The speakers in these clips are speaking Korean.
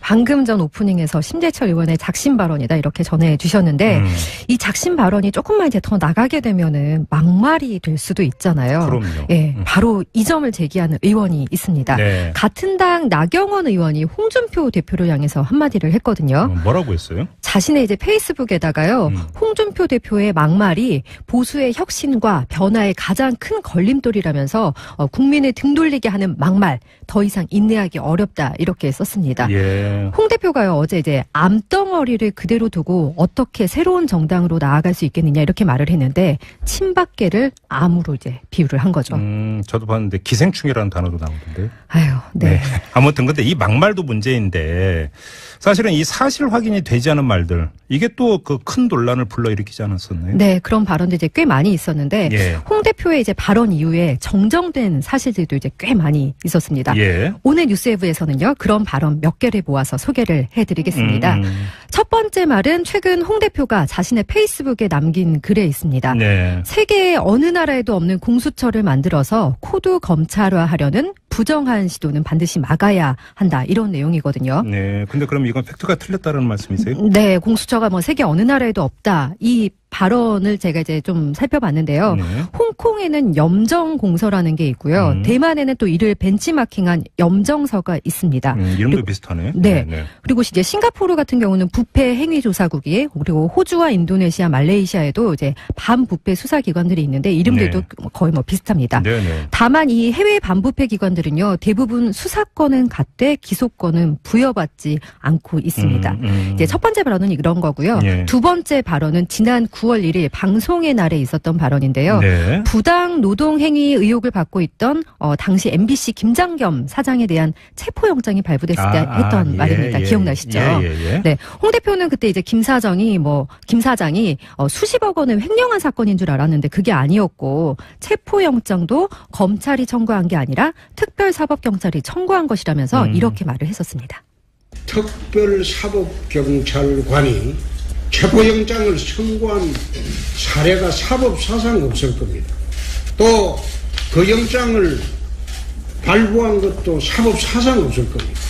방금 전 오프닝에서 심재철 의원의 작심 발언이다 이렇게 전해주셨는데 이 작심 발언이 조금만 이제 더 나가게 되면은 막말이 될 수도 있잖아요. 그럼요. 예, 바로 이 점을 제기하는 의원이 있습니다. 네. 같은 당 나경원 의원이 홍준표 대표를 향해서 한마디를 했거든요. 뭐라고 했어요? 자신의 이제 페이스북에다가요, 홍준표 대표의 막말이 보수의 혁신과 변화의 가장 큰 걸림돌이라면서 국민을 등 돌리게 하는 막말 더 이상 인내하기 어렵다 이렇게 썼습니다. 예. 홍 대표가요 어제 이제 암덩어리를 그대로 두고 어떻게 새로운 정당으로 나아갈 수 있겠느냐 이렇게 말을 했는데 친박계를 암으로 이제 비유를 한 거죠. 저도 봤는데 기생충이라는 단어도 나오던데. 아유, 네. 아무튼 근데 이 막말도 문제인데 사실은 이 사실 확인이 되지 않은 말들 이게 또 그 큰 논란을 불러일으키지 않았었나요? 네, 그런 발언도 이제 꽤 많이 있었는데 예. 홍 대표의 이제 발언 이후에 정정된 사실들도 이제 꽤 많이 있었습니다. 예. 오늘 뉴스웨브에서는요 그런 발언 몇 개를 모아서 소개를 해드리겠습니다. 첫 번째 말은 최근 홍 대표가 자신의 페이스북에 남긴 글에 있습니다. 네. 세계 어느 나라에도 없는 공수처를 만들어서 코드 검찰화하려는 부정한 시도는 반드시 막아야 한다 이런 내용이거든요. 네. 근데 그럼 이건 팩트가 틀렸다는 말씀이세요? 네, 공수처가 뭐 세계 어느 나라에도 없다. 이 발언을 제가 이제 좀 살펴봤는데요. 네. 홍콩에는 염정공서라는 게 있고요. 대만에는 또 이를 벤치마킹한 염정서가 있습니다. 이름도 그리고, 비슷하네. 네. 네. 그리고 이제 싱가포르 같은 경우는 부패 행위조사국이에요. 그리고 호주와 인도네시아, 말레이시아에도 이제 반부패 수사기관들이 있는데 이름들도 네. 거의 뭐 비슷합니다. 네, 네. 다만 이 해외 반부패 기관들은요. 대부분 수사권은 갖되 기소권은 부여받지 않고 있습니다. 이제 첫 번째 발언은 이런 거고요. 예. 두 번째 발언은 지난 9월 1일 방송의 날에 있었던 발언인데요. 네. 부당 노동행위 의혹을 받고 있던 당시 MBC 김장겸 사장에 대한 체포영장이 발부됐을 때 했던 예, 말입니다. 예, 기억나시죠? 예. 네, 홍 대표는 그때 이제 김 사장이 수십억 원을 횡령한 사건인 줄 알았는데 그게 아니었고 체포영장도 검찰이 청구한 게 아니라 특별사법경찰이 청구한 것이라면서 이렇게 말을 했었습니다. 특별사법경찰관이 체포영장을 청구한 사례가 사법사상 없을 겁니다. 또 그 영장을 발부한 것도 사법사상 없을 겁니다.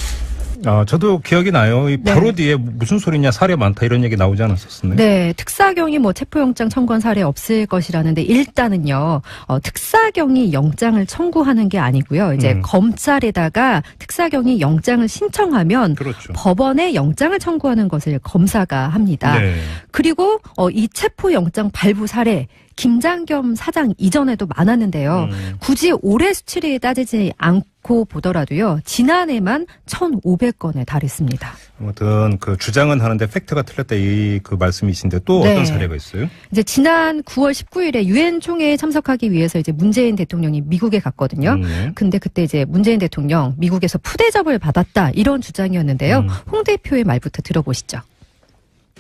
저도 기억이 나요. 바로 뒤에 무슨 소리냐 사례 많다 이런 얘기 나오지 않았었나요? 네, 특사경이 체포영장 청구한 사례 없을 것이라는데 일단은요, 특사경이 영장을 청구하는 게 아니고요. 이제 검찰에다가 특사경이 영장을 신청하면 그렇죠. 법원에 영장을 청구하는 것을 검사가 합니다. 네. 그리고 이 체포영장 발부 사례 김장겸 사장 이전에도 많았는데요. 굳이 올해 수치를 따지지 않고 보더라도요. 지난해만 1,500건에 달했습니다. 아무튼 그 주장은 하는데 팩트가 틀렸다 그 말씀이신데 또 네. 어떤 사례가 있어요? 이제 지난 9월 19일에 유엔 총회에 참석하기 위해서 이제 문재인 대통령이 미국에 갔거든요. 근데 그때 이제 문재인 대통령 미국에서 푸대접을 받았다 이런 주장이었는데요. 홍 대표의 말부터 들어보시죠.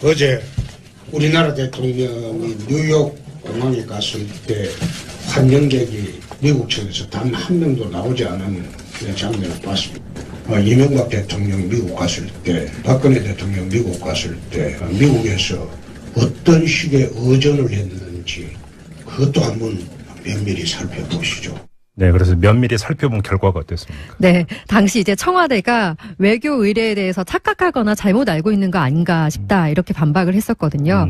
어제 우리나라 대통령이 뉴욕 공항에 갔을 때 환영객이 미국 측에서 단 한 명도 나오지 않은 장면을 봤습니다. 이명박 대통령이 미국 갔을 때, 박근혜 대통령 미국 갔을 때 미국에서 어떤 식의 의전을 했는지 그것도 한번 면밀히 살펴보시죠. 네, 그래서 면밀히 살펴본 결과가 어땠습니까? 네, 당시 이제 청와대가 외교 의뢰에 대해서 착각하거나 잘못 알고 있는 거 아닌가 싶다 이렇게 반박을 했었거든요.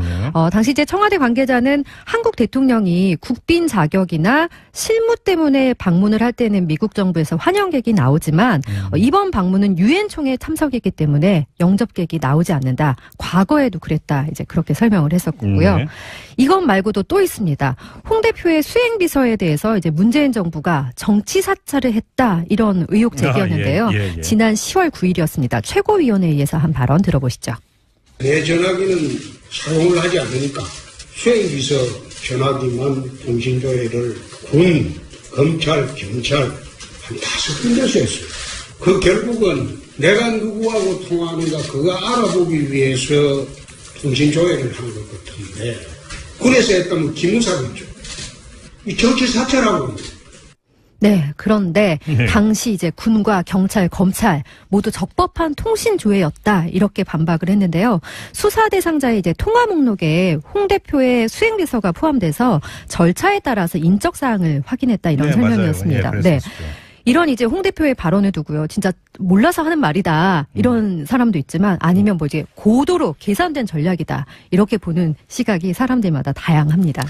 당시 이제 청와대 관계자는 한국 대통령이 국빈 자격이나 실무 때문에 방문을 할 때는 미국 정부에서 환영객이 나오지만 이번 방문은 유엔 총회 참석이기 때문에 영접객이 나오지 않는다. 과거에도 그랬다. 이제 그렇게 설명을 했었고요. 이것 말고도 또 있습니다. 홍 대표의 수행비서에 대해서 이제 문재인 정부가 정치 사찰을 했다 이런 의혹 제기였는데요. 지난 10월 9일이었습니다. 최고위원회의에서 한 발언 들어보시죠. 내 전화기는 사용을 하지 않으니까 수행비서 전화기만 통신조회를 군, 검찰, 경찰 한 5군데서 했어요. 그 결국은 내가 누구하고 통화하는가 그거 알아보기 위해서 통신조회를 한 것 같은데 군에서 했다면 기무사겠죠. 이 정치 사찰하고. 네, 그런데 당시 이제 군과 경찰, 검찰 모두 적법한 통신 조회였다 이렇게 반박을 했는데요. 수사 대상자의 이제 통화 목록에 홍 대표의 수행비서가 포함돼서 절차에 따라서 인적 사항을 확인했다 이런 설명이었습니다. 네. 이런 이제 홍 대표의 발언을 두고요. 진짜 몰라서 하는 말이다. 이런 사람도 있지만 아니면 뭐 이제 고도로 계산된 전략이다. 이렇게 보는 시각이 사람들마다 다양합니다.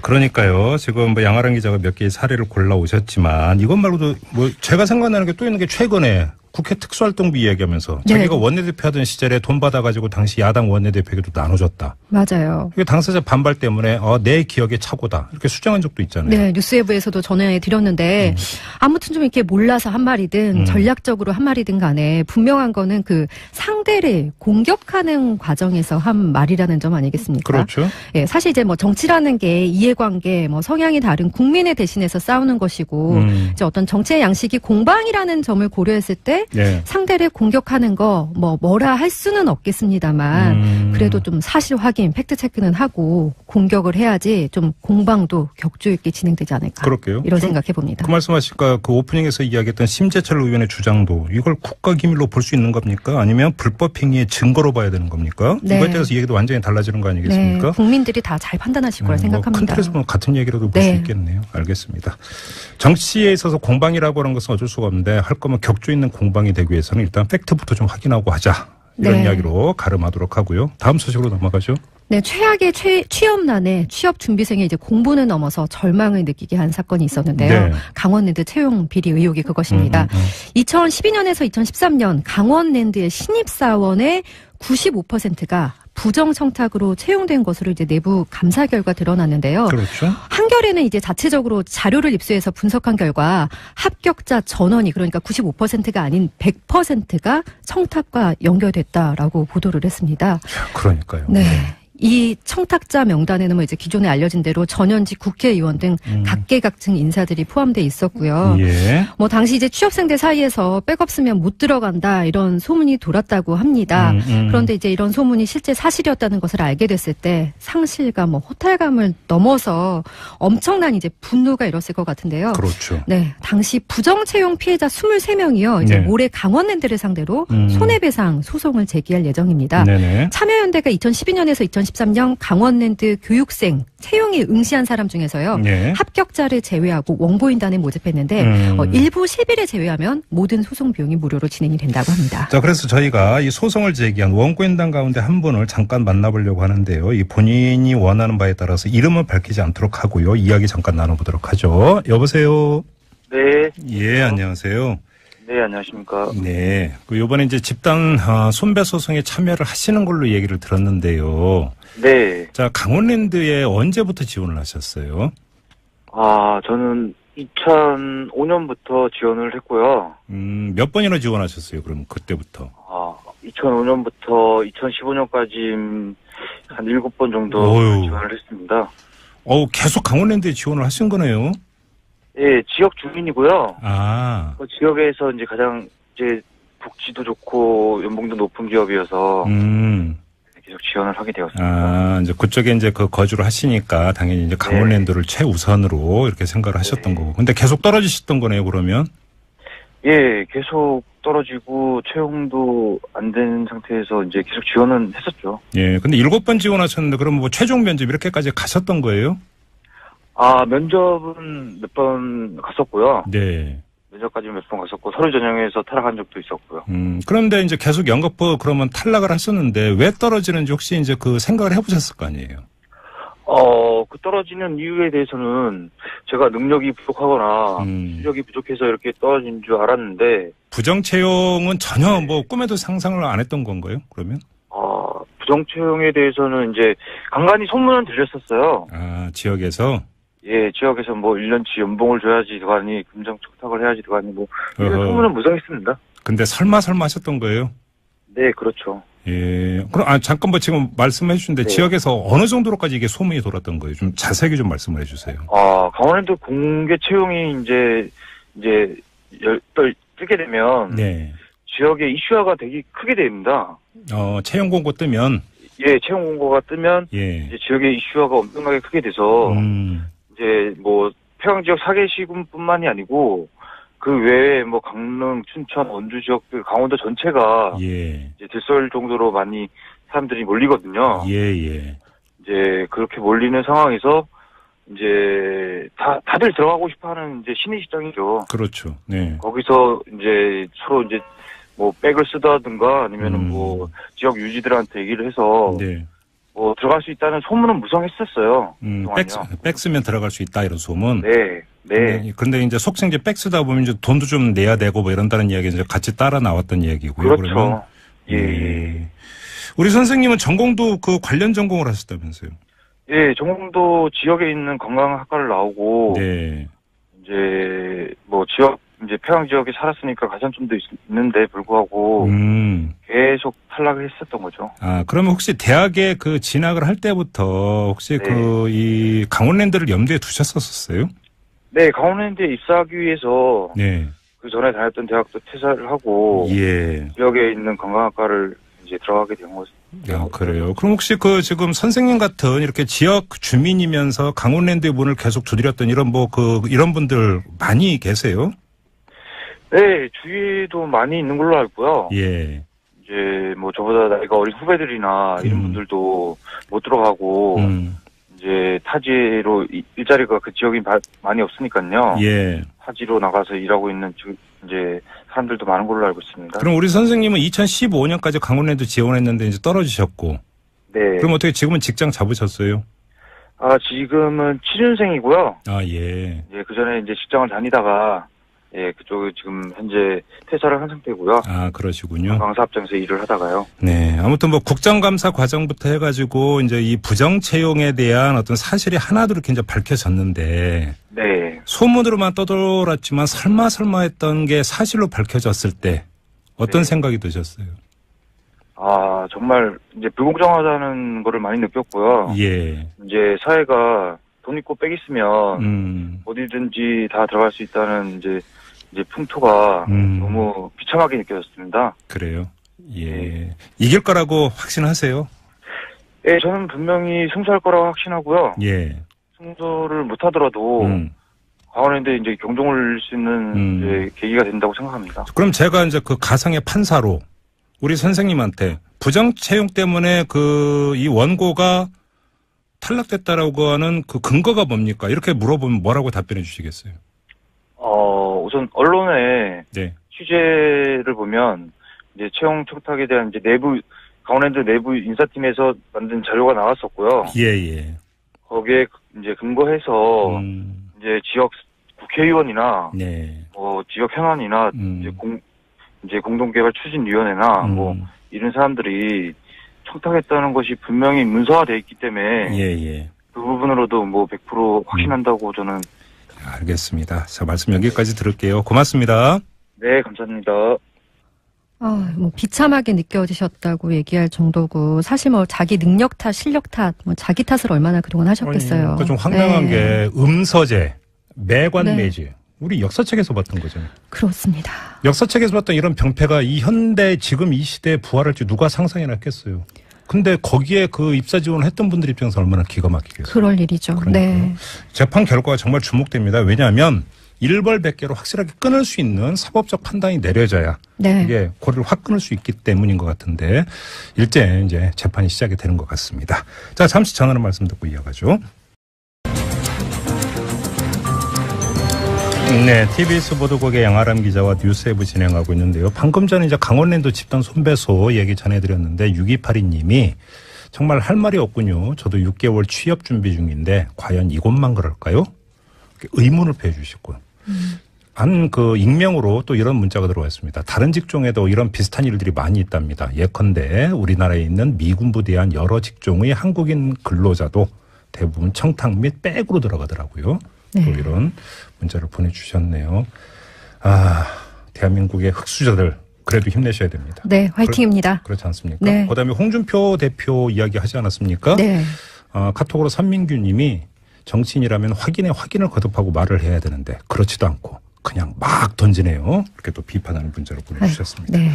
그러니까요. 지금 뭐 양아랑 기자가 몇 개의 사례를 골라 오셨지만 이것 말고도 뭐 제가 생각나는 게 또 있는 게 최근에 국회 특수활동비 이야기하면서 네. 자기가 원내대표 하던 시절에 돈 받아가지고 당시 야당 원내대표에게도 나눠줬다. 맞아요. 이게 당사자 반발 때문에 내 기억에 착오다. 이렇게 수정한 적도 있잖아요. 네, 뉴스웨브에서도 전해드렸는데 아무튼 좀 이렇게 몰라서 한 말이든 전략적으로 한 말이든 간에 분명한 거는 그 상대를 공격하는 과정에서 한 말이라는 점 아니겠습니까? 그렇죠. 예, 사실 이제 뭐 정치라는 게 이해관계, 뭐 성향이 다른 국민을 대신해서 싸우는 것이고 이제 어떤 정치의 양식이 공방이라는 점을 고려했을 때 네. 상대를 공격하는 거 뭐라 할 수는 없겠습니다만 그래도 좀 사실 확인, 팩트 체크는 하고 공격을 해야지 좀 공방도 격조 있게 진행되지 않을까. 그럴게요. 이런 생각해 봅니다. 그 말씀하실까 그 오프닝에서 이야기했던 심재철 의원의 주장도 이걸 국가기밀로 볼 수 있는 겁니까? 아니면 불법 행위의 증거로 봐야 되는 겁니까? 네. 이거에 대해서 얘기도 완전히 달라지는 거 아니겠습니까? 네, 국민들이 다 잘 판단하실 거라 생각합니다. 큰 틀에서 보면 같은 얘기라도 볼 수 네. 있겠네요. 알겠습니다. 정치에 있어서 공방이라고 하는 것은 어쩔 수가 없는데 할 거면 격조 있는 공방이 되기 위해서는 일단 팩트부터 좀 확인하고 하자. 이런 네. 이야기로 가름하도록 하고요. 다음 소식으로 넘어가죠. 네, 최악의 취업난에 취업준비생이 이제 공부는 넘어서 절망을 느끼게 한 사건이 있었는데요. 네. 강원랜드 채용 비리 의혹이 그것입니다. 2012년에서 2013년 강원랜드의 신입사원의 95%가 부정 청탁으로 채용된 것으로 이제 내부 감사 결과 드러났는데요. 그렇죠. 한겨레는 이제 자체적으로 자료를 입수해서 분석한 결과 합격자 전원이 그러니까 95%가 아닌 100%가 청탁과 연결됐다라고 보도를 했습니다. 그러니까요. 네. 이 청탁자 명단에는 뭐 이제 기존에 알려진 대로 전현직 국회의원 등 각계각층 인사들이 포함돼 있었고요. 예. 뭐 당시 이제 취업생들 사이에서 백 없으면 못 들어간다 이런 소문이 돌았다고 합니다. 그런데 이제 이런 소문이 실제 사실이었다는 것을 알게 됐을 때 상실감, 뭐 호탈감을 넘어서 엄청난 이제 분노가 일었을 것 같은데요. 그렇죠. 네, 당시 부정 채용 피해자 23명이요. 이제 네. 올해 강원랜드를 상대로 손해배상 소송을 제기할 예정입니다. 네네. 참여연대가 2012년에서 2013년 강원랜드 교육생 채용에 응시한 사람 중에서요. 네. 합격자를 제외하고 원고인단에 모집했는데 일부 실비를 제외하면 모든 소송 비용이 무료로 진행이 된다고 합니다. 자, 그래서 저희가 이 소송을 제기한 원고인단 가운데 한 분을 잠깐 만나보려고 하는데요. 이 본인이 원하는 바에 따라서 이름을 밝히지 않도록 하고요. 이야기 잠깐 나눠보도록 하죠. 여보세요. 네. 예, 안녕하세요. 네, 안녕하십니까. 네. 요번에 이제 집단 손배 소송에 참여를 하시는 걸로 얘기를 들었는데요. 네. 자, 강원랜드에 언제부터 지원을 하셨어요? 저는 2005년부터 지원을 했고요. 몇 번이나 지원하셨어요? 그럼 그때부터? 2005년부터 2015년까지 한 7번 정도 어휴. 지원을 했습니다. 계속 강원랜드에 지원을 하신 거네요? 예, 지역 주민이고요. 아. 그 지역에서 이제 가장 이제 복지도 좋고 연봉도 높은 기업이어서 계속 지원을 하게 되었습니다. 이제 그쪽에 이제 그 거주를 하시니까 당연히 이제 강원랜드를 최우선으로 이렇게 생각을 하셨던 거고. 근데 계속 떨어지셨던 거네요, 그러면? 예, 계속 떨어지고 채용도 안 된 상태에서 이제 계속 지원은 했었죠. 예. 근데 7번 지원하셨는데 그럼 뭐 최종 면접 이렇게까지 가셨던 거예요? 면접은 몇 번 갔었고요. 네. 면접까지 몇 번 갔었고 서류 전형에서 탈락한 적도 있었고요. 그런데 이제 계속 연극부 그러면 탈락을 하셨는데 왜 떨어지는지 혹시 이제 그 생각을 해보셨을 거 아니에요? 그 떨어지는 이유에 대해서는 제가 능력이 부족하거나 실력이 부족해서 이렇게 떨어진 줄 알았는데 부정 채용은 전혀 뭐 꿈에도 상상을 안 했던 건가요? 그러면? 부정 채용에 대해서는 이제 간간히 소문은 들렸었어요. 지역에서? 예, 지역에서 뭐 1년치 연봉을 줘야지 들어가니 금정 청탁을 해야지 들어가니 뭐 이런 소문은 무성했습니다. 근데 설마 하셨던 거예요? 네, 그렇죠. 예. 그럼 잠깐 뭐 지금 말씀해 주신데 네. 지역에서 어느 정도로까지 이게 소문이 돌았던 거예요? 좀 자세하게 좀 말씀을 해 주세요. 강원랜드 공개 채용이 이제 뜨게 되면 네. 지역의 이슈화가 되게 크게 됩니다. 채용 공고 뜨면 예, 채용 공고가 뜨면 예. 이제 지역의 이슈화가 엄청나게 크게 돼서 이제 뭐 평양 지역 사계시군뿐만이 아니고 그 외에 뭐 강릉, 춘천, 원주 지역들, 강원도 전체가 예. 이제 들쏠 정도로 많이 사람들이 몰리거든요. 예. 이제 그렇게 몰리는 상황에서 이제 다들 들어가고 싶어하는 이제 신의 시장이죠. 그렇죠. 네. 거기서 이제 서로 이제 뭐 백을 쓰다든가 아니면은 뭐 지역 유지들한테 얘기를 해서 네. 뭐 들어갈 수 있다는 소문은 무성했었어요. 백 쓰면 들어갈 수 있다 이런 소문. 네. 네. 근데 이제 속칭 이제 백 쓰다 보면 이제 돈도 좀 내야 되고 뭐 이런다는 이야기 이제 같이 따라 나왔던 얘기고요. 그렇죠. 그러면 예. 우리 선생님은 전공도 그 관련 전공을 하셨다면서요? 예, 전공도 지역에 있는 건강학과를 나오고 네. 이제 뭐 지역 이제 평양 지역에 살았으니까 가산점도 있는데 불구하고 계속 탈락을 했었던 거죠. 아, 그러면 혹시 대학에 그 진학을 할 때부터 혹시 네. 그 이 강원랜드를 염두에 두셨었어요? 네, 강원랜드에 입사하기 위해서 네. 그 전에 다녔던 대학도 퇴사를 하고 예. 지역에 있는 건강학과를 이제 들어가게 된 거죠. 야, 그래요. 그럼 혹시 그 지금 선생님 같은 이렇게 지역 주민이면서 강원랜드의 문을 계속 두드렸던 이런 뭐 이런 분들 많이 계세요? 네, 주위에도 많이 있는 걸로 알고요. 예. 이제 뭐 저보다 나이가 어린 후배들이나 이런 분들도 못 들어가고 이제 타지로 일자리가 그 지역이 많이 없으니까요. 예. 타지로 나가서 일하고 있는 이제 사람들도 많은 걸로 알고 있습니다. 그럼 우리 선생님은 2015년까지 강원랜드 지원했는데 이제 떨어지셨고. 네. 그럼 어떻게 지금은 직장 잡으셨어요? 아, 지금은 7년생이고요. 아, 예. 예, 그 전에 이제 직장을 다니다가 예, 그쪽에 지금 현재 퇴사를 한 상태고요. 아, 그러시군요. 강사합장에서 일을 하다가요. 네. 아무튼 뭐 국정감사 과정부터 해가지고 이제 이 부정 채용에 대한 어떤 사실이 하나도 이렇게 이제 밝혀졌는데. 네. 소문으로만 떠돌았지만 설마 했던 게 사실로 밝혀졌을 때 어떤 네. 생각이 드셨어요? 아, 정말 이제 불공정하다는 거를 많이 느꼈고요. 예. 이제 사회가 돈 있고 빽 있으면 어디든지 다 들어갈 수 있다는 이제 풍토가 너무 비참하게 느껴졌습니다. 그래요. 예. 이길 거라고 확신하세요? 예, 저는 분명히 승소할 거라고 확신하고요. 예. 승소를 못 하더라도 강원랜드에 이제 경종을 울 수 있는 이제 계기가 된다고 생각합니다. 그럼 제가 이제 그 가상의 판사로 우리 선생님한테 부정 채용 때문에 이 원고가 탈락됐다라고 하는 그 근거가 뭡니까? 이렇게 물어보면 뭐라고 답변해 주시겠어요? 우선 언론의 네. 취재를 보면 이제 채용 청탁에 대한 이제 강원랜드 내부 인사팀에서 만든 자료가 나왔었고요. 예. 거기에 이제 근거해서 이제 지역 국회의원이나 네. 뭐 지역 현안이나 이제 공동개발 추진위원회나 뭐 이런 사람들이 청탁했다는 것이 분명히 문서화돼 있기 때문에 예. 그 부분으로도 뭐 100% 확신한다고 저는. 알겠습니다. 자, 말씀 여기까지 들을게요. 고맙습니다. 네, 감사합니다. 뭐 비참하게 느껴지셨다고 얘기할 정도고 사실 뭐 자기 능력 탓, 실력 탓, 뭐 자기 탓을 얼마나 그동안 하셨겠어요. 그러니까 좀 황당한 네. 게 음서제, 매관 네. 매지. 우리 역사책에서 봤던 거잖아요. 그렇습니다. 역사책에서 봤던 이런 병폐가 이 현대 지금 이 시대에 부활할지 누가 상상이나 했겠어요. 근데 거기에 그 입사 지원을 했던 분들 입장에서 얼마나 기가 막히겠어요. 그럴 일이죠. 그러니까요. 네. 재판 결과가 정말 주목됩니다. 왜냐하면 일벌백계로 확실하게 끊을 수 있는 사법적 판단이 내려져야 네. 이게 고리를 확 끊을 수 있기 때문인 것 같은데 일제 이제 재판이 시작이 되는 것 같습니다. 자, 잠시 전하는 말씀 듣고 이어가죠. 네, TBS 보도국의 양아람 기자와 뉴스웨브 진행하고 있는데요. 방금 전에 이제 강원랜드 집단 손배소 얘기 전해드렸는데 6282님이 정말 할 말이 없군요. 저도 6개월 취업 준비 중인데 과연 이곳만 그럴까요? 의문을 표해주시고 익명으로 또 이런 문자가 들어와 있습니다. 다른 직종에도 이런 비슷한 일들이 많이 있답니다. 예컨대 우리나라에 있는 미군 부대한 여러 직종의 한국인 근로자도 대부분 청탁 및 백으로 들어가더라고요. 네. 또 이런 문자를 보내주셨네요. 아, 대한민국의 흑수저들 그래도 힘내셔야 됩니다. 네, 화이팅입니다. 그렇지 않습니까? 네. 그다음에 홍준표 대표 이야기 하지 않았습니까? 네. 카톡으로 선민규 님이 정치인이라면 확인을 거듭하고 말을 해야 되는데 그렇지도 않고 그냥 막 던지네요. 이렇게 또 비판하는 문자를 보내주셨습니다. 네.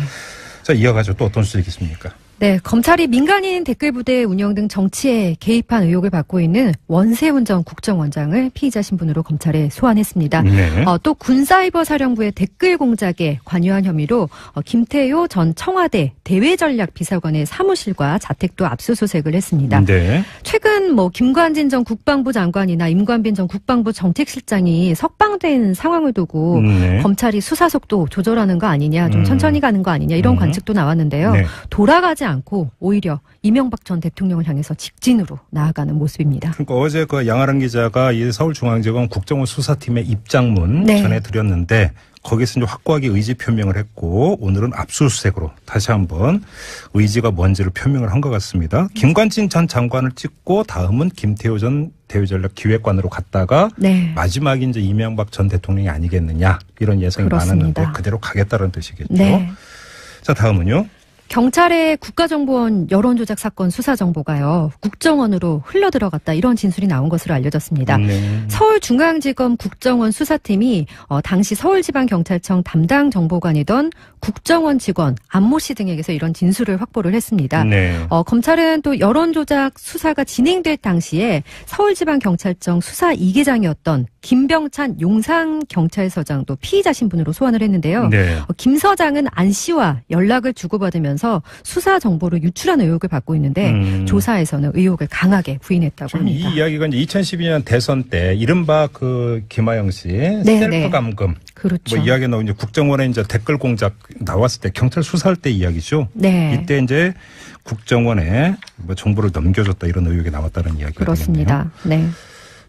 자, 이어가죠. 또 어떤 소식이 있습니까? 네, 검찰이 민간인 댓글부대 운영 등 정치에 개입한 의혹을 받고 있는 원세훈 전 국정원장을 피의자 신분으로 검찰에 소환했습니다. 네. 또 군사이버사령부의 댓글 공작에 관여한 혐의로 김태효 전 청와대 대외전략비서관의 사무실과 자택도 압수수색을 했습니다. 네. 최근 김관진 전 국방부 장관이나 임관빈 전 국방부 정책실장이 석방된 상황을 두고 네. 검찰이 수사 속도 조절하는 거 아니냐, 좀 천천히 가는 거 아니냐 이런 관측도 나왔는데요. 네. 돌아가지 않고 오히려 이명박 전 대통령을 향해서 직진으로 나아가는 모습입니다. 그러니까 어제 그 양아람 기자가 이 서울중앙지검 국정원 수사팀의 입장문 네. 전해드렸는데 거기서 이제 확고하게 의지 표명을 했고 오늘은 압수수색으로 다시 한번 의지가 뭔지를 표명을 한 것 같습니다. 김관진 전 장관을 찍고 다음은 김태효 전 대외전략기획관으로 갔다가 네. 마지막이 이제 이명박 전 대통령이 아니겠느냐 이런 예상이 그렇습니다. 많았는데 그대로 가겠다는 뜻이겠죠. 네. 자, 다음은요. 경찰의 국가정보원 여론조작 사건 수사 정보가요, 국정원으로 흘러들어갔다 이런 진술이 나온 것으로 알려졌습니다. 네. 서울중앙지검 국정원 수사팀이 당시 서울지방경찰청 담당 정보관이던 국정원 직원 안모 씨 등에게서 이런 진술을 확보를 했습니다. 네. 검찰은 또 여론조작 수사가 진행될 당시에 서울지방경찰청 수사 2계장이었던 김병찬 용산경찰서장도 피의자 신분으로 소환을 했는데요. 네. 김 서장은 안 씨와 연락을 주고받으면서 수사 정보를 유출한 의혹을 받고 있는데 조사에서는 의혹을 강하게 부인했다고 합니다. 이 이야기가 이제 2012년 대선 때 이른바 그 김하영 씨 네, 셀프 네. 감금 그렇죠. 이야기 나오고 이제 국정원에 이제 댓글 공작 나왔을 때 경찰 수사할 때 이야기죠. 네. 이때 이제 국정원에 정보를 넘겨줬다 이런 의혹이 나왔다는 이야기가 그렇습니다. 네.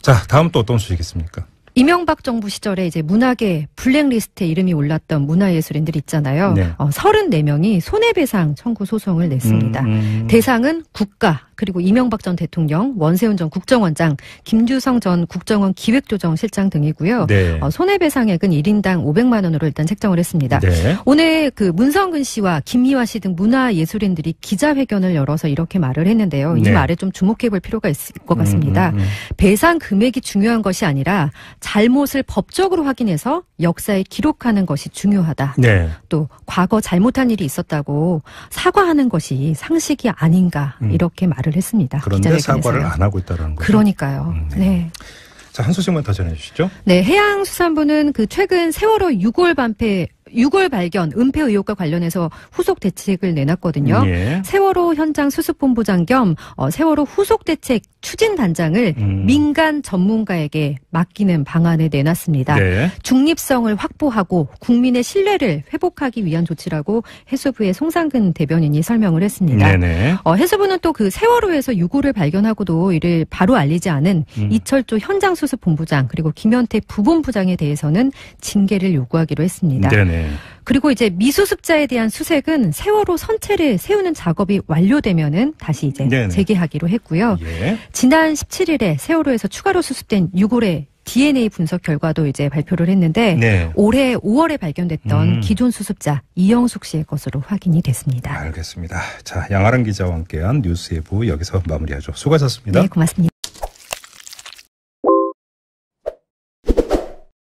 자, 다음 또 어떤 소식 있습니까? 이명박 정부 시절에 이제 문학의 블랙리스트에 이름이 올랐던 문화예술인들 있잖아요. 네. 34명이 손해배상 청구 소송을 냈습니다. 대상은 국가, 그리고 이명박 전 대통령, 원세훈 전 국정원장, 김주성 전 국정원 기획조정실장 등이고요. 네. 손해배상액은 1인당 500만 원으로 일단 책정을 했습니다. 네. 오늘 그 문성근 씨와 김미화 씨 등 문화예술인들이 기자회견을 열어서 이렇게 말을 했는데요. 이 네. 말에 좀 주목해 볼 필요가 있을 것 같습니다. 배상 금액이 중요한 것이 아니라 잘못을 법적으로 확인해서 역사에 기록하는 것이 중요하다. 네. 또 과거 잘못한 일이 있었다고 사과하는 것이 상식이 아닌가 이렇게 말을 했습니다. 그런데 기자회견에서요. 사과를 안 하고 있다는 거죠. 그러니까요. 네. 네. 자, 한 소식만 더 전해주시죠. 네, 해양수산부는 그 최근 세월호 6월 발견, 은폐 의혹과 관련해서 후속 대책을 내놨거든요. 예. 세월호 현장 수습본부장 겸 세월호 후속 대책 추진단장을 민간 전문가에게 맡기는 방안을 내놨습니다. 네. 중립성을 확보하고 국민의 신뢰를 회복하기 위한 조치라고 해수부의 송상근 대변인이 설명을 했습니다. 네네. 해수부는 또 그 세월호에서 유골을 발견하고도 이를 바로 알리지 않은 이철조 현장 수습 본부장 그리고 김현태 부본부장에 대해서는 징계를 요구하기로 했습니다. 네네. 그리고 이제 미수습자에 대한 수색은 세월호 선체를 세우는 작업이 완료되면은 다시 이제 네네. 재개하기로 했고요. 예. 지난 17일에 세월호에서 추가로 수습된 유골의 DNA 분석 결과도 이제 발표를 했는데 네. 올해 5월에 발견됐던 기존 수습자 이영숙 씨의 것으로 확인이 됐습니다. 알겠습니다. 자, 양아람 기자와 함께한 뉴스예부 여기서 마무리하죠. 수고하셨습니다. 네, 고맙습니다.